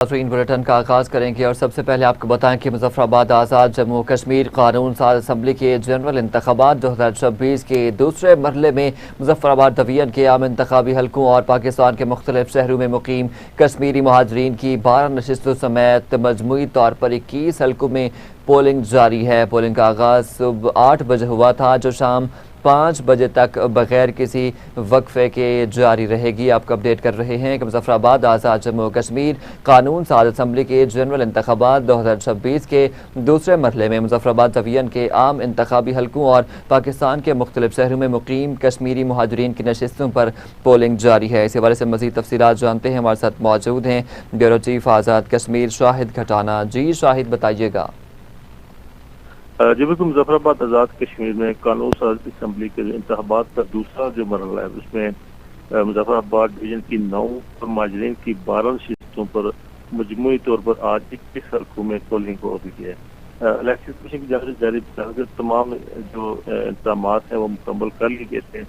नाज़रीन, बुलेटिन का आगाज़ करेंगे और सबसे पहले आपको बताएं कि मुजफ्फराबाद आज़ाद जम्मू कश्मीर कानून साज असम्बली के जनरल इंतखाबात 2026 के दूसरे मरहले में मुजफ्फराबाद डिवीजन के आम इंतखाबी हलकों और पाकिस्तान के मुख्तलिफ शहरों में मुकीम कश्मीरी महाजरीन की 12 नशिस्तों समेत मजमूई तौर पर 21 हलकों में पोलिंग जारी है। पोलिंग का आगाज़ सुबह 8 बजे हुआ था, जो शाम 5 बजे तक बगैर किसी वक्फे के जारी रहेगी। आपको अपडेट कर रहे हैं कि मुजफ्फराबाद आज़ाद जम्मू कश्मीर कानून साज असम्बली के जनरल इंतखाबात 2026 के दूसरे मरहले में मुजफ्फराबाद डिवीजन के आम इंतखाबी हलकों और पाकिस्तान के मुख्तलिफ शहरों में मुकीम कश्मीरी महाजरीन की नशिस्तों पर पोलिंग जारी है। इस हवाले से मज़ीद तफसीलात जानते हैं। हमारे साथ मौजूद हैं ब्यूरो चीफ आज़ाद कश्मीर शाहिद खटाना। जी शाहिद, बताइएगा। जी बिल्कुल, मुजफ्फराबाद आज़ाद कश्मीर में कानून साज असम्बली के इंतखाबात का दूसरा जो मरहला है उसमें मुजफ्फराबाद डिवीजन की 9 और माजरीन की 12 नशिस्तों पर मजमूई तौर पर आज 21 हल्कों में पोलिंग हो रही है। इलेक्शन कमीशन की जानकारी जारी कर तमाम जो इंतजाम हैं वो मुकम्मल कर लिए गए थे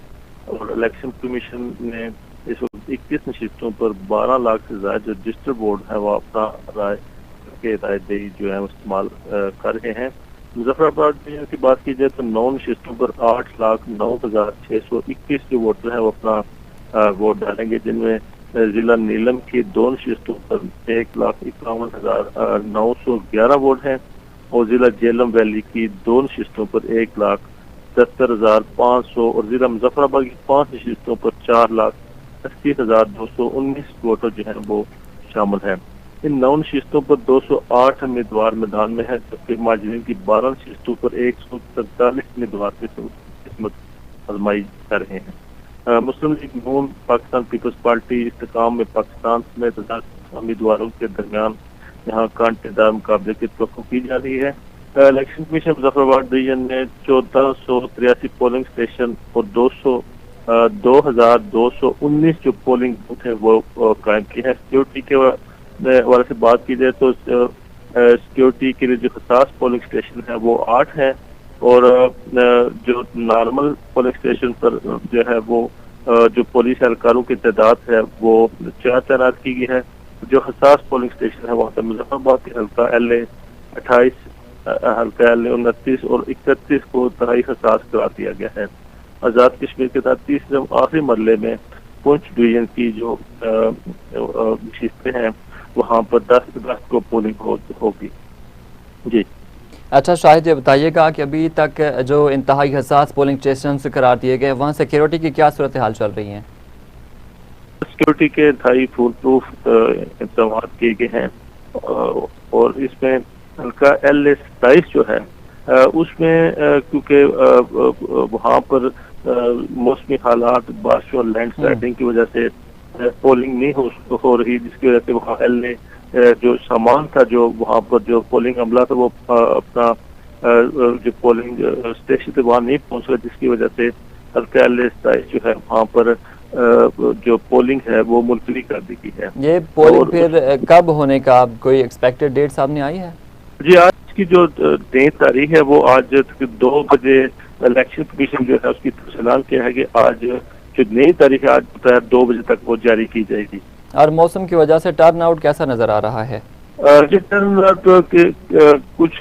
और इलेक्शन कमीशन ने इस वक्त 21 नशिस्तों पर 12 लाख से ज़्यादा जो रजिस्टर बोर्ड है वो अपना रायदही जो है इस्तेमाल कर रहे हैं। मुजफ्फराबाद डिवीजन की बात की जाए तो 9 नशिस्तों पर 8,09,621 जो वोटर हैं वो अपना वोट डालेंगे, जिनमें जिला नीलम की 2 नशिस्तों पर 1,51,911 वोट हैं और जिला जेलम वैली की 2 नशिस्तों पर 1,70,500 और जिला मुजफ्फराबाद की 5 नशिस्तों पर 4,80,219 वोटर जो हैं वो शामिल हैं। इन 9 नशिस्तों पर 208 उम्मीदवार मैदान में है, जबकि माजरीन की 12 नशिस्तों पर 143 उम्मीदवार की किस्मत आजमाई कर रहे हैं। मुस्लिम लीग नून, पाकिस्तान पीपल्स पार्टी, इस्तेकाम में पाकिस्तान समेत उम्मीदवारों के दरमियान यहाँ कांटेदार मुकाबले की तवक्को की जा रही है। इलेक्शन कमीशन मुजफ्फराबाद डिवीजन ने 1483 पोलिंग स्टेशन और 2,219 जो पोलिंग बूथ है वो कायम की है। सिक्योरिटी के वाले से बात की जाए तो सिक्योरिटी के लिए जो खास पोलिंग स्टेशन है वो 8 है और जो नॉर्मल पोलिंग स्टेशन पर जो है वो जो पुलिस एहलकारों की तादाद है वो 4 तैनात की गई है। जो खास पोलिंग स्टेशन है वहाँ पर मुजफ्फराबाद के हल्का LA 28, हल्का LA 29 और 31 को तराई खास करा दिया गया है। आज़ाद कश्मीर के साथ तीसरे आखिरी मरहले में पुंछ डिवीजन की जो नशिस्तें हैं वहाँ पर 10 अगस्त को पोलिंग होगी। जी अच्छा शाहिद, ये बताइएगा कि अभी तक जो इंतहाई हसास पोलिंग स्टेशन करार दिए गए वहाँ सिक्योरिटी की क्या सूरत हाल चल रही है? सिक्योरिटी के इंतहाई फुल प्रूफ इंतजाम किए गए हैं और इसमें हल्का LA 27 जो है उसमें क्योंकि वहाँ पर मौसमी हालात, बारिश और लैंडस्लाइडिंग की वजह से पोलिंग नहीं हो रही, जिसकी वजह से वहाँ LA जो सामान था जो वहाँ पर जो पोलिंग अमला था वो अपना जो पोलिंग स्टेशन से वहाँ नहीं पहुँच रहा, जिसकी वजह से हल्का LA 27 जो है वहाँ पर जो पोलिंग है वो मुलतवी कर दी गई है। ये पोलिंग फिर कब होने का कोई एक्सपेक्टेड डेट सामने आई है? जी, आज की जो 3 तारीख है वो आज 2 बजे इलेक्शन कमीशन जो है उसकी ऐलान किया है कि आज जो नई तारीख है आज दोपहर 2 बजे तक वो जारी की जाएगी। और मौसम की वजह से टर्न आउट कैसा नजर आ रहा है? जिस टर्न आउट के कुछ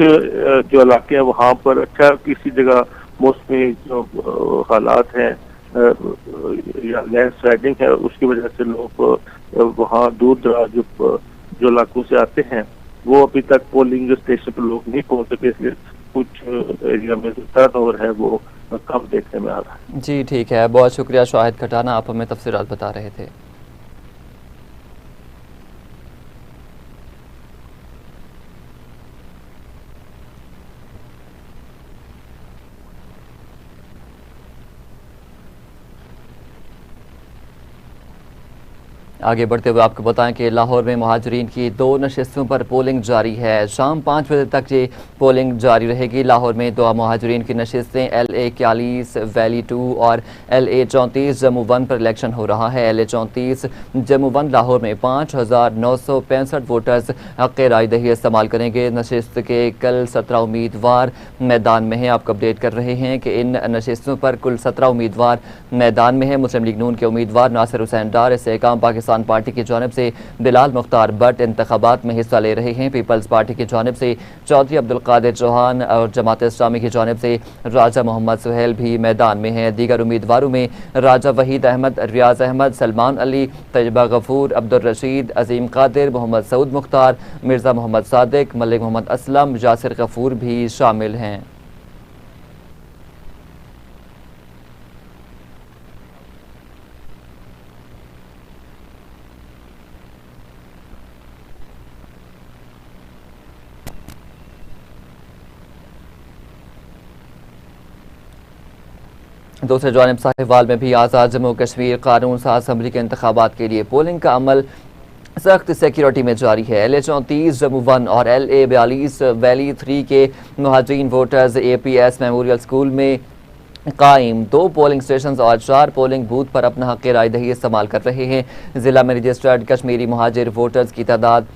जो इलाके हैं वहाँ पर अच्छा, किसी जगह मौसमी जो हालात हैं या लैंड स्लाइडिंग है उसकी वजह से लोग वहाँ दूर दराज जो इलाकों से आते हैं वो अभी तक पोलिंग स्टेशन पर लोग नहीं पहुँच सके, इसलिए कुछ एरिया में जो टर्न ओवर है वो कम देखने में आ रहा है। जी ठीक है, बहुत शुक्रिया शाहिद खटाना, आप हमें तफसीलात बता रहे थे। आगे बढ़ते हुए आपको बताएं कि लाहौर में महाजरीन की 2 नशिस्तों पर पोलिंग जारी है। शाम 5 बजे तक ये पोलिंग जारी रहेगी। लाहौर में 2 महाजरीन की नशिस्तें LA 41, वैली 2 और LA 34 जम्मू 1 पर इलेक्शन हो रहा है। LA 34 जम्मू 1 लाहौर में 5,965 वोटर्स हक़ रायदही इस्तेमाल करेंगे। नशिस्त के कल 17 उम्मीदवार मैदान में हैं। आपको अपडेट कर रहे हैं कि इन नशिस्तों पर कुल 17 उम्मीदवार मैदान में हैं। मुस्लिम लीग नून के उम्मीदवार नासिर हुसैन डार, इससे काम पाकिस्तान पाकिस्तान पार्टी की जानिब से बिलाल मुख्तार भट्ट इंतखाबात में हिस्सा ले रहे हैं। पीपल्स पार्टी की जानिब से चौधरी अब्दुल कादिर चौहान और जमात इस्लामी की जानिब से राजा मोहम्मद सुहेल भी मैदान में हैं। दीगर उम्मीदवारों में राजा वहीद अहमद, रियाज अहमद, सलमान अली, तैयबा गफूर, अब्दुल रशीद, अजीम कादिर, मोहम्मद सऊद मुख्तार, मिर्ज़ा मोहम्मद सादिक, मलिक मोहम्मद असलम, यासिर गफूर भी शामिल हैं। दूसरे जानिब साहिवाल में भी आज़ाद जम्मू कश्मीर कानून साज असम्बली के इंतखाबात के लिए पोलिंग का अमल सख्त सिक्योरिटी में जारी है। LA-34 जम्मू 1 और LA-42 वैली 3 के मुहाजिरीन वोटर्स APS मेमोरियल स्कूल में कायम 2 पोलिंग स्टेशन और 4 पोलिंग बूथ पर अपना हक राय दही इस्तेमाल कर रहे हैं। जिला में रजिस्टर्ड कश्मीरी मुहाजिर वोटर्स की तादाद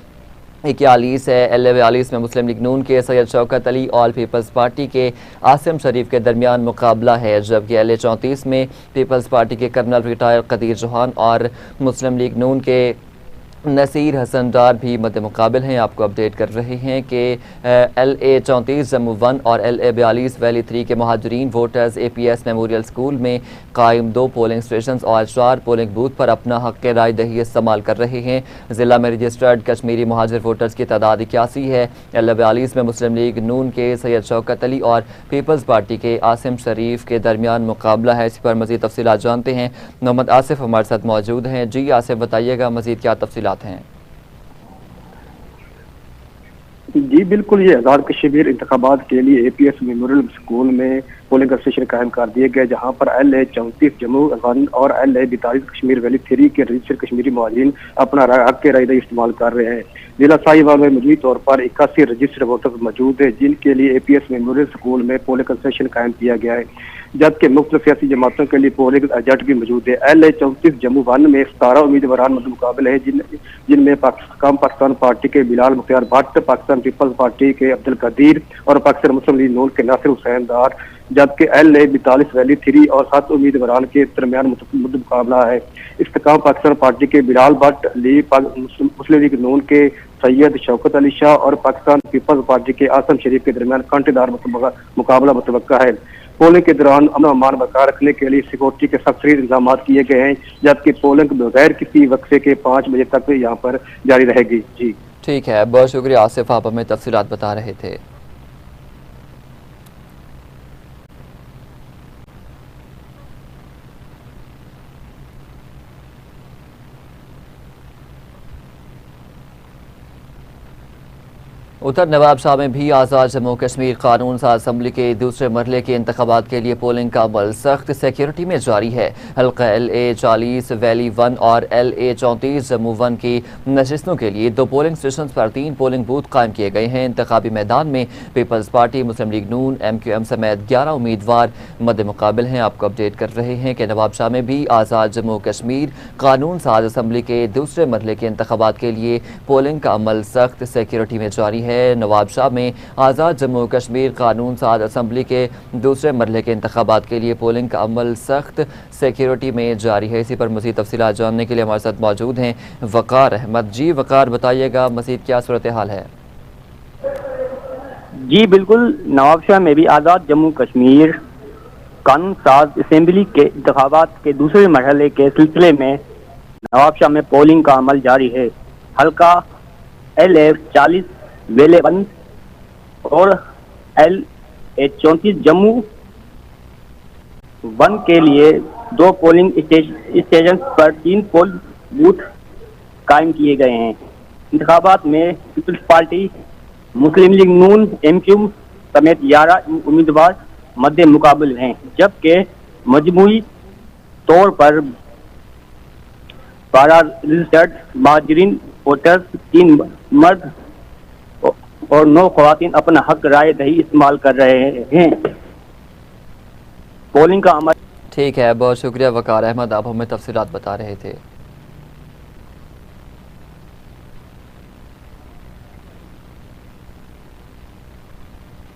41 है। LA-42 में मुस्लिम लीग नून के सैयद शौकत अली और पीपल्स पार्टी के आसिम शरीफ के दरमियान मुकाबला है, जबकि LA-34 में पीपल्स पार्टी के कर्नल रिटायर कदीर चौहान और मुस्लिम लीग नून के नसीर हसन डार भी मद्दे मुकाबिल हैं। आपको अपडेट कर रहे हैं कि LA-34 जम्मू 1 और LA-42 वैली 3 के मुहाजिरीन वोटर्स APS मेमोरियल स्कूल में कायम 2 पोलिंग स्टेशन और 4 पोलिंग बूथ पर अपना हक राय दही इस्तेमाल कर रहे हैं। ज़िला में रजिस्टर्ड कश्मीरी मुहाजिर वोटर्स की तादाद 81 है। LA-42 में मुस्लिम लीग नून के सैयद शौकत अली और पीपल्स पार्टी के आसिम शरीफ के दरमियान मुकाबला है। इस पर मज़ीद तफसीलात जानते हैं। मोहम्मद आसिफ हमारे साथ मौजूद हैं। जी आसिफ, बताइएगा मज़ीद क्या तफसीलात हैं? जी बिल्कुल, ये आज़ाद कश्मीर इंतखाबात के लिए APS मेमोरियल स्कूल में पोलिंग स्टेशन कायम कर दिए गए, जहां पर LA-34 जम्मू 1 और LA-42 कश्मीर वैली 3 के रजिस्टर्ड कश्मीरी मुहाजिरीन अपना हक के राय इस्तेमाल कर रहे हैं। जिला साहिवाल में मौजूद तौर पर 81 रजिस्टर्ड वोटर्स मौजूद है, जिनके लिए APS मेमोरियल स्कूल में पोलिंग स्टेशन कायम किया गया है, जबकि मुख्तलिफ सियासी जमातों के लिए पोलिंग एजेंट भी मौजूद है। LA-34 जम्मू 1 में 17 उम्मीदवार मुकाबले हैं, जिनमें पाकिस्तान पार्टी के बिलाल मुख्तार भट्ट, पाकिस्तान पीपल्स पार्टी के अब्दुल कदीर और पाकिस्तान मुस्लिम लीग नून के नासिर हुसैन डार, जबकि LA-42 वैली 3 और 7 उम्मीदवार के दरमियान मुकाबला है। इस्तेकाम पाकिस्तान पार्टी के बिलाल भट्ट, मुस्लिम लीग नून के सैयद शौकत अली शाह और पाकिस्तान पीपल्स पार्टी के आसिम शरीफ के दरमियान कांटेदार मुकाबला मुतवक्का है। पोलिंग के दौरान अमन अमान बरकरार रखने के लिए सिक्योरिटी के सख्त इंतजाम किए गए हैं, जबकि पोलिंग बगैर किसी वक्फे के 5 बजे तक यहाँ पर जारी रहेगी। जी ठीक है, बहुत शुक्रिया आसिफ, आप हमें तफसीलात बता रहे थे। उत्तर नवाबशाह में भी आज़ाद जम्मू कश्मीर कानून साज असम्बली के दूसरे मरहले के इंतखाबात के लिए पोलिंग का अमल सख्त सिक्योरिटी में जारी है। हल्का LA-40 वैली 1 और LA-34 जम्मू 1 की नशिस्तों के लिए 2 पोलिंग स्टेशन पर 3 पोलिंग बूथ कायम किए गए हैं। इंतखाबी मैदान में पीपल्स पार्टी, मुस्लिम लीग नून, MQM समेत 11 उम्मीदवार मद्दे मुकाबिल हैं। आपको अपडेट कर रहे हैं कि नवाबशाह में भी आज़ाद जम्मू कश्मीर कानून साज असम्बली के दूसरे मरहले के इंतखाबात के लिए पोलिंग का अमल सख्त सिक्योरिटी में जारी है। नवाबशाह में आज़ाद जम्मू कश्मीर कानून साज असम्बली के दूसरे मरहले के इंतखाबात के लिए पोलिंग का अमल सख्त सिक्योरिटी में जारी है। इसी पर मज़ीद तफसीलात जानने के लिए हमारे साथ मौजूद हैं वकार अहमद। जी वकार, बताइएगा मज़ीद क्या सूरत हाल है? जी बिल्कुल, नवाबशाह में भी आज़ाद जम्मू कश्मीर कानून साज असम्बली के इंतखाबात के दूसरे मरहले के सिलसिले में नवाबशाह में पोलिंग का अमल जारी है। हल्का LA-40 वैली 1 और LA-34 जम्मू 1 के लिए 2 पोलिंग स्टेशन पर 3 पोल बूथ कायम किए गए हैं। इंतखाबात में पीपल्स पार्टी, मुस्लिम लीग नून, MQM समेत 11 उम्मीदवार मद्दे मुकाबले हैं, जबकि मजमूई तौर पर 12 रजिस्टर्ड मुहाजिरीन वोटर्स, 3 मर्द और 9 ख़वातीन अपना हक राय दही इस्तेमाल कर रहे हैं। पोलिंग का अमल ठीक है, बहुत शुक्रिया वकार अहमद, आप हमें तफसीलात बता रहे थे।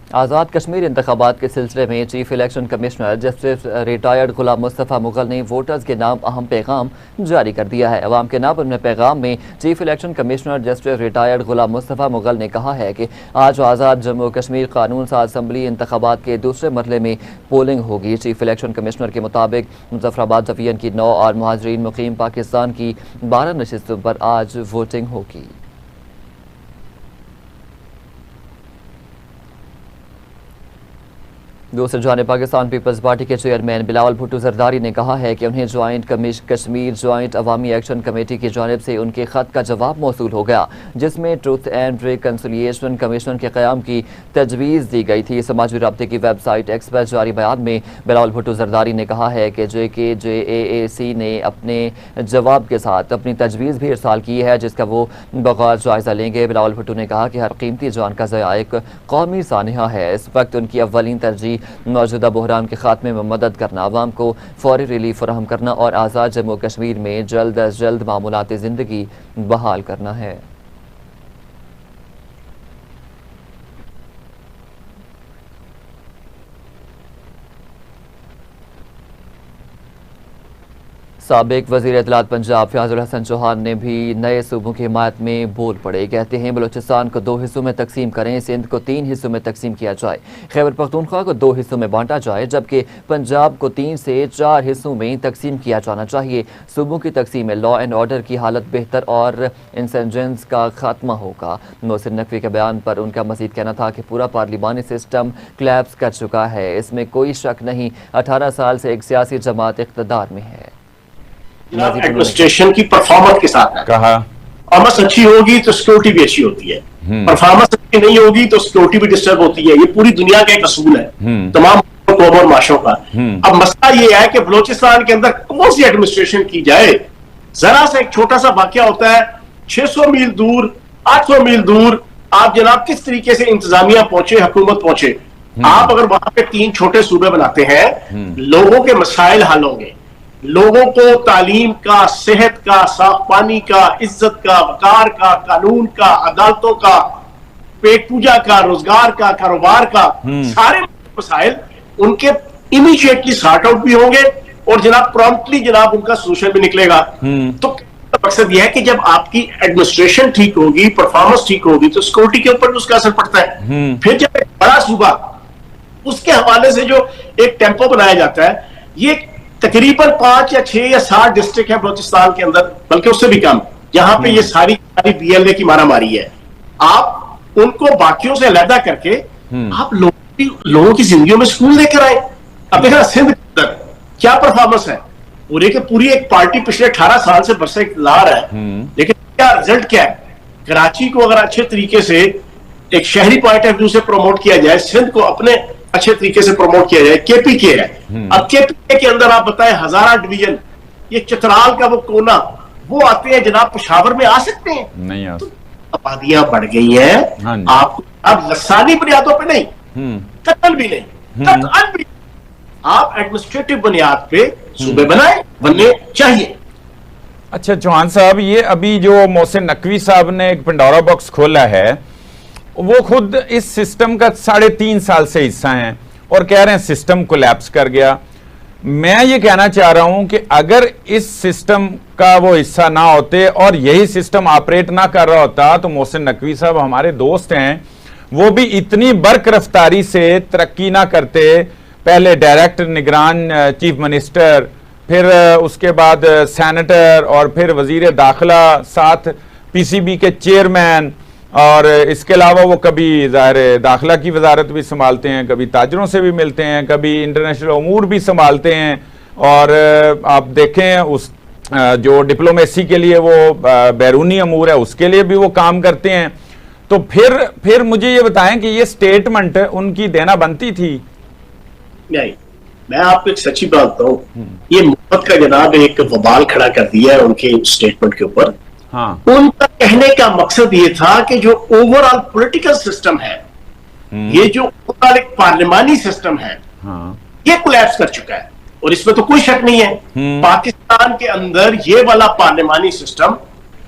आज़ाद कश्मीर इंतखाबात के सिलसिले में chief election commissioner justice retired Ghulam Mustafa Mughal ने वोटर्स के नाम अहम पैगाम जारी कर दिया है। अवाम के नाम अपने पैगाम में chief election commissioner justice retired Ghulam Mustafa Mughal ने कहा है कि आज आज़ाद जम्मू कश्मीर कानून साज असम्बली इंतखाबात के दूसरे मरहले में पोलिंग होगी। चीफ इलेक्शन कमिश्नर के मुताबिक मुजफ्फराबाद डिवीजन की 9 और मुहाजिरीन मुकीम पाकिस्तान की 12 नशिस्तों पर आज वोटिंग होगी। दूसरी जानिब पाकिस्तान पीपल्स पार्टी के चेयरमैन बिलावल भुट्टो जरदारी ने कहा है कि उन्हें ज्वाइंट कश्मीर ज्वाइंट अवामी एक्शन कमेटी की जानिब से उनके खत का जवाब मौसूल हो गया, जिसमें ट्रुथ एंड रिकन्सिलिएशन कमीशन के क़याम की तजवीज़ दी गई थी। समाजी राब्ते की वेबसाइट एक्स पर जारी बयान में बिलावल भुट्टो जरदारी ने कहा है कि JKJAAC ने अपने जवाब के साथ अपनी तजवीज़ भी इरसाल की है, जिसका वो बगौर जायज़ा लेंगे। बिलावल भुट्टो ने कहा कि हर कीमती जान का ज़या एक कौमी सानिया है। इस वक्त उनकी अव्वलीन तरजीह मौजूदा बहरान के खात्मे में मदद करना, आवाम को फौरी रिलीफ फराहम करना और आज़ाद जम्मू कश्मीर में जल्द अज जल्द मामूलाती ज़िंदगी बहाल करना है। साबिक वज़ीर इत्तलात पंजाब फयाजुल हसन चौहान ने भी नए सूबों की हिमायत में बोल पड़े। कहते हैं बलूचिस्तान को 2 हिस्सों में तकसीम करें, सिंध को 3 हिस्सों में तकसीम किया जाए, खैबर पख्तूनख्वा को 2 हिस्सों में बांटा जाए, जबकि पंजाब को 3 से 4 हिस्सों में तकसीम किया जाना चाहिए। सूबों की तकसीम में लॉ एंड ऑर्डर की हालत बेहतर और इंसर्जेंस का खात्मा होगा। मोहसिन नकवी के बयान पर उनका मजीद कहना था कि पूरा पार्लिमानी सिस्टम क्लैप्स कर चुका है, इसमें कोई शक नहीं। 18 साल से एक सियासी जमात इक़्तिदार में है। एडमिनिस्ट्रेशन की परफॉर्मेंस के साथ कहा परफॉर्मेंस अच्छी होगी तो सिक्योरिटी भी अच्छी होती है, परफॉर्मेंस अच्छी नहीं होगी तो सिक्योरिटी भी डिस्टर्ब होती है। ये पूरी दुनिया का एक असूल है तमाम ग्लोबल माशों का। अब मसला ये है कि बलोचिस्तान के अंदर कौन सी एडमिनिस्ट्रेशन की जाए। जरा सा एक छोटा सा वाकया होता है, 600 मील दूर 800 मील दूर आप जनाब किस तरीके से इंतजामिया पहुंचे, हुकूमत पहुंचे। आप अगर वहां पे 3 छोटे सूबे बनाते हैं, लोगों के मसाइल हल होंगे, लोगों को तालीम का, सेहत का, साफ पानी का, इज्जत का, वकार का, कानून का, अदालतों का, पेट पूजा का, रोजगार का, कारोबार का, सारे मसाइल उनके इमीडिएटली सॉर्ट आउट भी होंगे और जनाब प्रॉम्प्टली जनाब उनका सोल्यूशन भी निकलेगा। तो मकसद यह है कि जब आपकी एडमिनिस्ट्रेशन ठीक होगी, परफॉर्मेंस ठीक होगी, तो सिक्योरिटी के ऊपर भी उसका असर पड़ता है। फिर जब एक बड़ा सूबा, उसके हवाले से जो एक टेम्पो बनाया जाता है, ये तकरीबन 5 या 6 या 7 डिस्ट्रिक्ट है बलोचिस्तान के अंदर, बल्कि उससे भी कम, जहां पे ये सारी BLA की मारामारी है। आप उनको बाकियों से अलहदा करके आप लोगों की जिंदगियों में सुकून लेकर आए। अब देखना सिंध के अंदर क्या परफॉर्मेंस है, पूरे के पूरी एक पार्टी पिछले 18 साल से बरसे इक़्तिदार है, लेकिन क्या रिजल्ट क्या है। कराची को अगर अच्छे तरीके से एक शहरी पॉइंट ऑफ व्यू से प्रमोट किया जाए, सिंध को अपने अच्छे तरीके से प्रमोट किया जाए। KPK है, अब KPK के अंदर आप बताएं हजारा डिवीजन, ये चित्राल का वो कोना, वो आते हैं जनाब पेशावर में आ सकते हैं? नहीं आ सकते। आबादियां बढ़ गई हैं, आप अब लसानी बुनियादों पे नहीं, कतल भी नहीं, कतल भी, आप एडमिनिस्ट्रेटिव बुनियाद पे सूबे बनने चाहिए। अच्छा चौहान साहब, ये अभी जो मोहसिन नकवी साहब ने एक पंडोरा बॉक्स खोला है, वो खुद इस सिस्टम का 3.5 साल से हिस्सा हैं और कह रहे हैं सिस्टम कोलैप्स कर गया। मैं ये कहना चाह रहा हूं कि अगर इस सिस्टम का वो हिस्सा ना होते और यही सिस्टम ऑपरेट ना कर रहा होता, तो मोहसिन नकवी साहब हमारे दोस्त हैं, वो भी इतनी बर्क रफ्तारी से तरक्की ना करते। पहले डायरेक्ट निगरान चीफ मिनिस्टर, फिर उसके बाद सेनेटर और फिर वजीर दाखिला, साथ PCB के चेयरमैन, और इसके अलावा वो कभी ज़ाहिर दाखिला की वजारत भी संभालते हैं, कभी ताजरों से भी मिलते हैं, कभी इंटरनेशनल अमूर भी संभालते हैं। और आप देखें उस जो डिप्लोमेसी के लिए वो बैरूनी अमूर है, उसके लिए भी वो काम करते हैं। तो फिर मुझे ये बताएं कि ये स्टेटमेंट उनकी देना बनती थी? नहीं, मैं आपको एक सच्ची बात बताऊं, ये मोहब्बत का जनाब एक वबाल खड़ा कर दिया है उनके स्टेटमेंट के ऊपर। हाँ। उनका कहने का मकसद ये था कि जो ओवरऑल पॉलिटिकल सिस्टम है, ये जो ओवरऑल एक पार्लिमानी सिस्टम है, हाँ, ये कोलैप्स कर चुका है और इसमें तो कोई शक नहीं है। पाकिस्तान के अंदर ये वाला पार्लिमानी सिस्टम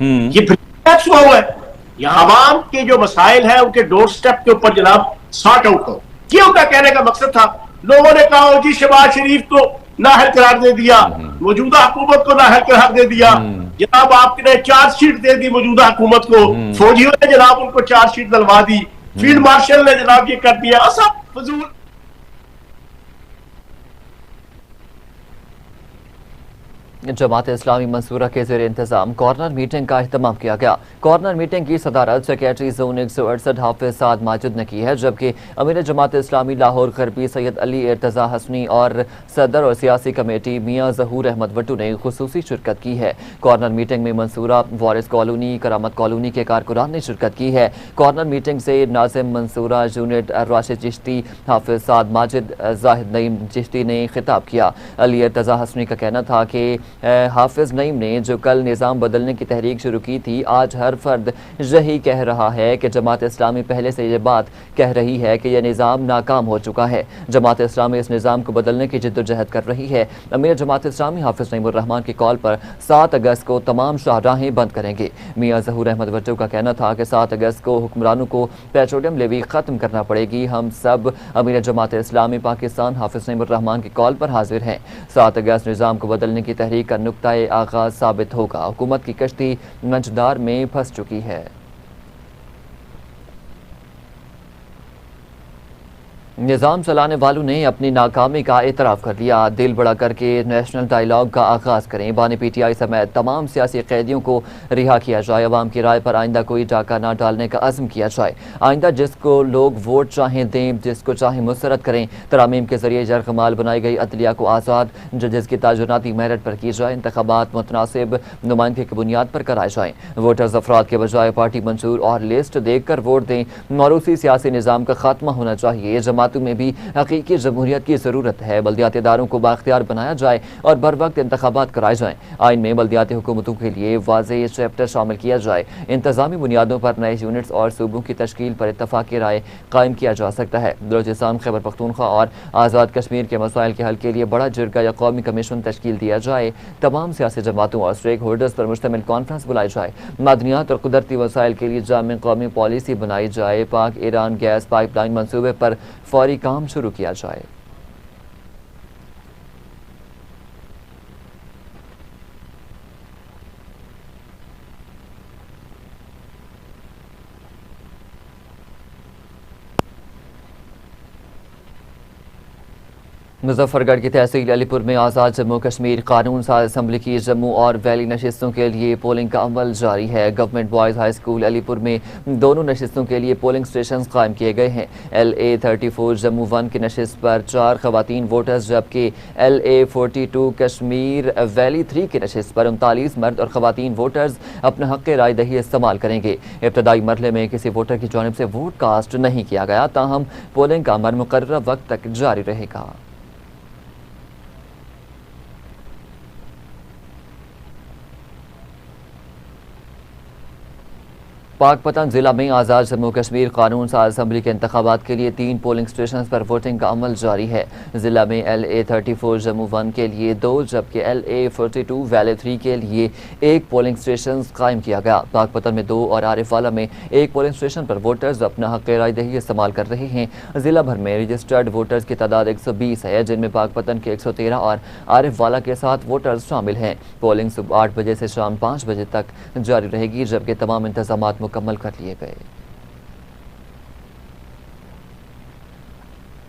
ये कोलैप्स हुआ है। यहाँ आवाम के जो मसाइल है उनके डोर स्टेप के ऊपर जनाब सॉर्ट आउट हो, ये उनका कहने का मकसद था। लोगों ने कहा जी शहबाज शरीफ को नाअहल करार दे दिया, मौजूदा हुकूमत को नाअहल करार दे दिया, जनाब आपने चार्जशीट दे दी मौजूदा हुकूमत को, फौजियों ने जनाब उनको चार्जशीट दिलवा दी, फील्ड मार्शल ने जनाब ये कर दिया, सब फजूल। जमात इस्लामी मंसूरा के ज़ेर इंतज़ाम कॉर्नर मीटिंग का अहतमाम किया गया। कॉर्नर मीटिंग की सदारत सेक्रेटरी जोन 168 हाफिज साद माजिद ने की है, जबकि अमीर जमात इस्लामी लाहौर गरबी सैयद अली इर्तज़ा हसनी और सदर और सियासी कमेटी मियाँ ज़हूर अहमद वट्टू ने खुसूसी शिरकत की है। कॉर्नर मीटिंग में मंसूरा, वारिस कॉलोनी, करामत कॉलोनी के कारकुनान ने शिरकत की है। कॉर्नर मीटिंग से नाजिम मंसूरा यूनिट राशिद चिश्ती, हाफिज साद माजिद, जाहिद नईम चिश्ती ने खिताब किया। अली इर्तज़ा हसनी का कहना था कि हाफिज नईम ने जो कल निज़ाम बदलने की तहरीक शुरू की थी, आज हर फर्द यही कह रहा है कि जमात इस्लामी पहले से ये बात कह रही है कि यह निज़ाम नाकाम हो चुका है। जमात इस्लामी इस निज़ाम को बदलने की जिद्दोजहद कर रही है। अमीर जमात इस्लामी हाफिज नईमुर रहमान की कॉल पर 7 अगस्त को तमाम शाहराहें बंद करेंगे। मियाँ ज़हूर अहमद वट्टू का कहना था कि 7 अगस्त को हुक्मरानों को पेट्रोलियम लेवी ख़त्म करना पड़ेगी। हम सब अमीर जमात इस्लामी पाकिस्तान हाफिज नईमुर रहमान की कॉल पर हाजिर हैं। 7 अगस्त निज़ाम को बदलने की तहरीक का नुक्ता-ए आगाज़ साबित होगा। हुकूमत की कश्ती मंझदार में फंस चुकी है। निज़ाम चलाने वालों ने अपनी नाकामी का एतराफ़ कर लिया। दिल बड़ा करके नेशनल डायलॉग का आगाज़ करें। बानी PTI समेत तमाम सियासी कैदियों को रिहा किया जाए। अवाम की राय पर आइंदा कोई डाका ना डालने का अज़्म किया जाए। आइंदा जिसको लोग वोट चाहें दें, जिसको चाहें मुस्तरद करें। तरामीम के जरिए जरकमाल बनाई गई अदलिया को आज़ाद, जजेस की ताजुनाती मेरिट पर की जाए। इंतखाबात मुतनासिब नुमाइंदगी की बुनियाद पर कराए जाएँ। वोटर्स अफराद के बजाय पार्टी मंजूर और लिस्ट देख कर वोट दें। मौरूसी सियासी निज़ाम का खात्मा होना चाहिए। जमात में भी हकीकी जमहूरियत की जरूरत है। बल्दियाती इदारों को बाख्तियार बनाया जाए और बर वक्त इंतखाबात कराए जाएं। आइन में बल्दियाती हुकूमतों के लिए वाज़ेह चैप्टर शामिल किया जाए। इंतजामी बुनियादों पर नए यूनिट्स और सूबों की तश्कील पर इत्तफाक़ी राय कायम किया जा सकता है। बलूचिस्तान, खैबर पख्तूनख्वा और आज़ाद कश्मीर के मसाइल के हल के लिए बड़ा जिरगा या कौमी कमीशन तश्कील दिया जाए। तमाम सियासी जमातों और स्टेक होल्डर्स पर मुश्तमिल कॉन्फ्रेंस बुलाई जाए। मादनियात और कुदरती वसाइल के लिए जामे कौमी पॉलिसी बनाई जाए। पाक ईरान गैस पाइपलाइन मंसूबे पर फौरी काम शुरू किया जाए। मुजफ्फरगढ़ की तहसील अलीपुर में आज़ाद जम्मू कश्मीर कानून साज असम्बली की जम्मू और वैली नशिस्तों के लिए पोलिंग का अमल जारी है। Government boys high school Alipur में दोनों नशिस्तों के लिए पोलिंग स्टेशन कायम किए गए हैं। LA 34 जम्मू 1 की नशिस्त पर 4 खवातीन वोटर्स, जबकि LA 42 कश्मीर वैली 3 की नशिस्त पर 39 मर्द और खवातीन वोटर्स अपना हक़ राय दही इस्तेमाल करेंगे। इब्तदाई मरहले में किसी वोटर की जानिब से वोट कास्ट नहीं किया गया, ताहम पोलिंग का अमल मुकर्रर वक्त तक जारी रहेगा। पाकपतन जिला में आज़ाद जम्मू कश्मीर कानून साज असम्बली के इंतखाबात के लिए 3 पोलिंग स्टेशन पर वोटिंग का अमल जारी है। जिला में LA 34 जम्मू 1 के लिए 2, जबकि LA 42 वैली 3 के लिए 1 पोलिंग स्टेशन कायम किया गया। पाकपतन में 2 और आरिफवाला में 1 पोलिंग स्टेशन पर वोटर्स अपना हक़ राय दही इस्तेमाल कर रहे हैं। जिला भर में रजिस्टर्ड वोटर्स की तादाद 120 है, जिनमें पाकपतन के 113 और आरिफवाला के 7 वोटर्स शामिल हैं। पोलिंग सुबह 8 बजे से शाम 5 बजे तक जारी रहेगी, जबकि तमाम इंतजाम मुकम्मल कर लिए गए।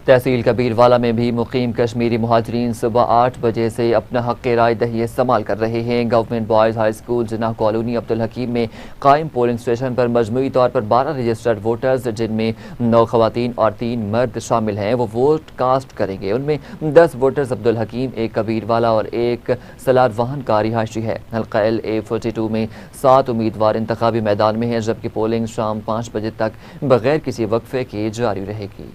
तहसील कबीरवाला में भी मुकीम कश्मीरी मुहाजिरीन सुबह 8 बजे से अपना हक़ राय दही इस्तेमाल कर रहे हैं। गवर्नमेंट बॉयज़ हाई स्कूल जिन्ना कॉलोनी अब्दुल हकीम में कायम पोलिंग स्टेशन पर मजमूई तौर पर 12 रजिस्टर्ड वोटर्स, जिनमें 9 खवातीन और 3 मर्द शामिल हैं, वो वोट कास्ट करेंगे। उनमें 10 वोटर्स अब्दुल हकीम, 1 कबीरवाला और 1 सलार वाहन का रिहायशी है। हल्का LA 42 में 7 उम्मीदवार इंतखाबी मैदान में हैं, जबकि पोलिंग शाम 5 बजे तक बगैर किसी वक्फे के जारी रहेगी।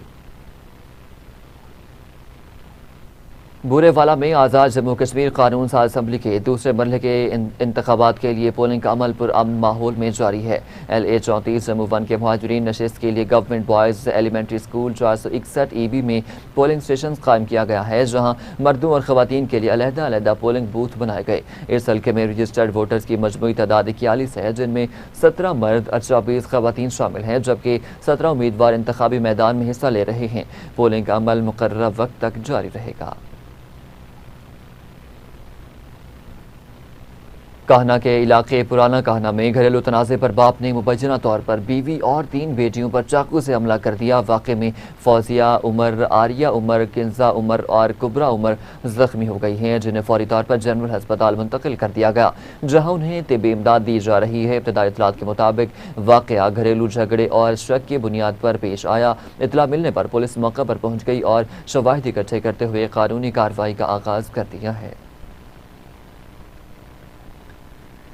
बूरेवाला में आज़ाद जम्मू कश्मीर कानून साज असम्बली के दूसरे मरहले के इंतखाबात के लिए पोलिंग का अमल पुरअमन माहौल में जारी है। LA 34 जम्मू 1 के मुहाजिरीन नशिस्त के लिए government boys elementary school 461 EB में पोलिंग स्टेशन कायम किया गया है, जहां मर्दों और खवातीन के लिए अलहदा पोलिंग बूथ बनाए गए। इस हल्के में रजिस्टर्ड वोटर्स की मजमूई तादाद 41 है, जिनमें 17 मर्द और 24 खवातीन शामिल हैं, जबकि 17 उम्मीदवार इंतखाबी मैदान में हिस्सा ले रहे हैं। पोलिंग का अमल मुकर्रर वक्त तक जारी रहेगा। काहना के इलाके पुराना काहना में घरेलू तनाज़े पर बाप ने मुबैना तौर पर बीवी और 3 बेटियों पर चाकू से हमला कर दिया। वाक़े में फौजिया उमर, आरिया उमर, किंजा उमर और कुबरा उमर जख्मी हो गई हैं, जिन्हें फौरी तौर पर जनरल अस्पताल मुंतकिल कर दिया गया, जहां उन्हें तिब्बी इमदाद दी जा रही है। इब्तदाई इत्तलात के मुताबिक वाक़या घरेलू झगड़े और शक की बुनियाद पर पेश आया। इत्तला मिलने पर पुलिस मौके पर पहुँच गई और शवाहिद इकट्ठे करते हुए कानूनी कार्रवाई का आगाज़ कर दिया है।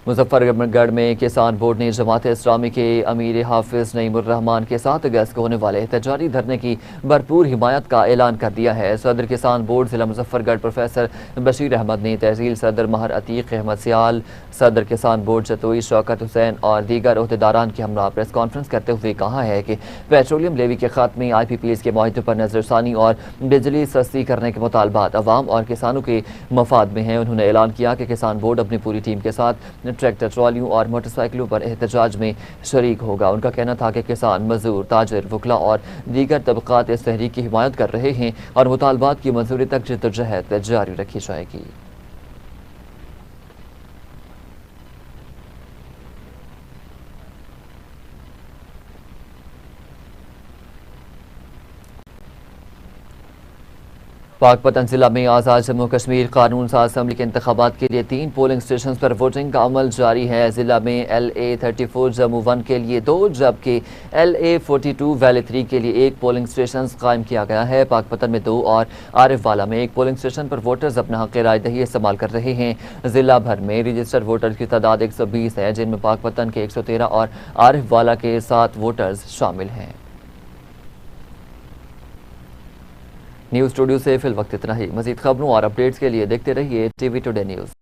मुजफ्फरगढ़ में किसान बोर्ड ने जमात इस्लामी के अमीर हाफिज नईमुर रहमान के 7 अगस्त को होने वाले एहतजाजी धरने की भरपूर हिमायत का ऐलान कर दिया है। सदर किसान बोर्ड जिला मुजफ्फरगढ़ प्रोफेसर बशीर अहमद ने तहसील सदर महर अतीक अहमद सियाल, सदर किसान बोर्ड जतोई शौकत हुसैन और दीगर अहदेदारान के हमरा प्रेस कॉन्फ्रेंस करते हुए कहा है कि पेट्रोलियम लेवी के खात्मे, IPPs के माहिदे पर नजरसानी और बिजली सस्ती करने के मुतालबात अवाम और किसानों के मफाद में हैं। उन्होंने ऐलान किया कि किसान बोर्ड अपनी पूरी टीम के साथ ट्रैक्टर, ट्रॉलियों और मोटरसाइकिलों पर एहतजाज में शरीक होगा। उनका कहना था कि किसान, मजदूर, ताजिर, वकला और दीगर तबकात इस तहरीक की हिमायत कर रहे हैं और मुतालबात की मंजूरी तक जद्दोजहद जारी रखी जाएगी। पाकपतन जिला में आज़ाद जम्मू कश्मीर कानून साज असम्बली के इंतखाबात के लिए 3 पोलिंग स्टेशन पर वोटिंग का अमल जारी है। जिला में LA 34 जम्मू 1 के लिए 2, जबकि LA 42 वैली 3 के लिए 1 पोलिंग स्टेशन कायम किया गया है। पाकपतन में 2 और आरिफवाला में 1 पोलिंग स्टेशन पर वोटर्स अपना हक राय दही इस्तेमाल कर रहे हैं। जिला भर में रजिस्टर्ड वोटर्स की तादाद 120 है, जिनमें पाकपतन के 113 और आरिफवाला के 7 वोटर्स शामिल हैं। न्यूज़ स्टूडियो से फिल वक्त इतना ही। मज़ीद खबरों और अपडेट्स के लिए देखते रहिए TV टुडे न्यूज़।